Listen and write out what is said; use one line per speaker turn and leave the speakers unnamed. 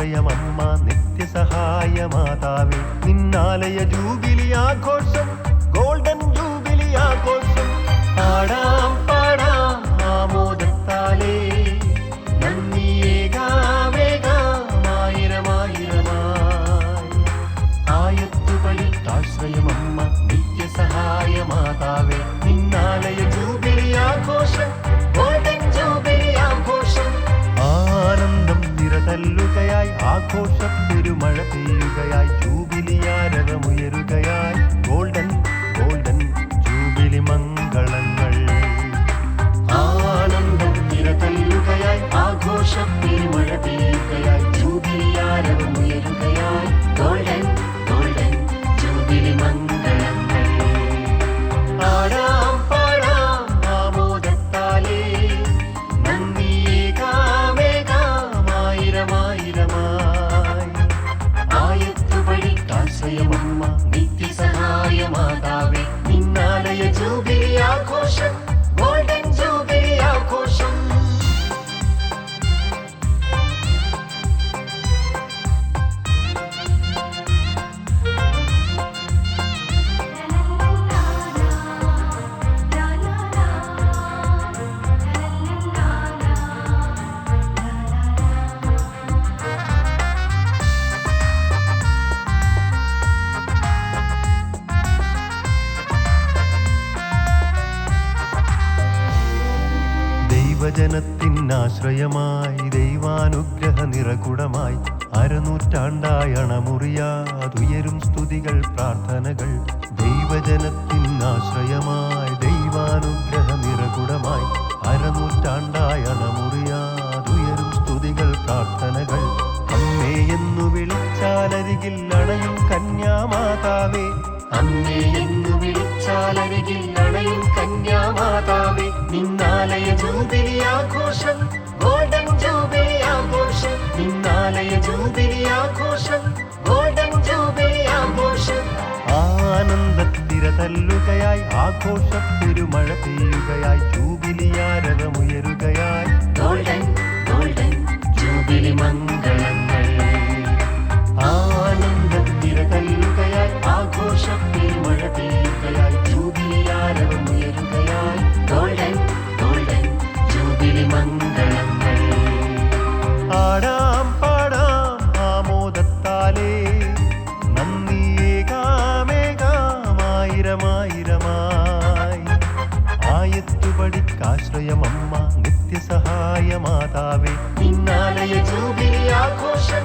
ആശ്രയമമ്മ നിത്യസഹായ മാതാവേ നിന്നാലയ ജൂബിലി ആഘോഷം golden jubilee ആഘോഷം പാടാം പാടാം ആമോദത്താലേ ആയത്തുപടി ആശ്രയമമ്മ നിത്യസഹായ മാതാവേ നിന്നാലയ ജൂബിലി ആഘോഷം ഗോൾഡൻ ജൂബിലി ആഘോഷം ആനന്ദം തിരതല്ലുകയായി ആഘോഷ പെരുമഴ പെയ്യുകയായി ജൂബിലിയാരവമുയരുകയായി ഗോൾഡൻ ഗോൾഡൻ ജൂബിലി മംഗളങ്ങൾ ആനന്ദം തിരതല്ലുകയായി ആഘോഷ പെരുമഴ പെയ്യുകയായി ജൂബിലിയാരവമുയരുകയായി ഗോൾഡൻ ഗോൾഡൻ ജൂബിലി മംഗളങ്ങൾ ആടാം പാടാം ആമോദത്താലേ ആയത്തുപടി ആശ്രയമമ്മ നിത്യസഹായ മാതാവേ നിന്നാലയ ജൂബിലി ആഘോഷം ഗോൾഡൻ ജൂബിലി ആഘോഷം ദൈവജനത്തിനാശ്രയമായി ദൈവാനുഗ്രഹ നിറകുടമായി അരനൂറ്റാണ്ടായി അണമുറിയാതുയരും സ്തുതികൾ പ്രാർത്ഥനകൾ ദൈവജനത്തിനാശ്രയമായി ദൈവാനുഗ്രഹ നിറകുടമായി അരനൂറ്റാണ്ടായി അണമുറിയാതുയരും സ്തുതികൾ പ്രാർത്ഥനകൾ അമ്മേ എന്നു വിളിച്ചാലരികിൽ അണയും കന്യാമാതാവേ അമ്മേ എന്നു വിളിച്ചാലരികിൽ അണയും കന്യാമാതാവേ നിന്നാലയ ജൂബിലി ആഘോഷം ഗോൾഡൻ ജൂബിലി ആഘോഷം നിന്നാലയ ജൂബിലി ആഘോഷം ഗോൾഡൻ ജൂബിലി ആഘോഷം ആനന്ദത്തിരതല്ലുകയായി ആഘോഷ പെരുമഴ പെയ്യുകയായി ജൂബിലിയാരവമുയരുകയായി ഗോൾഡൻ ഗോൾഡൻ ജൂബിലി മംഗളങ്ങൾ ആനന്ദത്തിരതല്ലുകയായി ആഘോഷ പെരുമഴ പെയ്യുകയായി ജൂബിലിയാരവമുയരുകയായി ഗോൾഡൻ ഗോൾഡൻ ജൂബിലി മംഗളങ്ങൾ ആടാം പാടാം ആമോദത്താലേ നന്ദിയേകാമേകാമായിരമായിരമായി ആയത്തുപടിക്കാശ്രയമമ്മ നിത്യസഹായ മാതാവേ നിന്നാലയ ജൂബിലി ആഘോഷം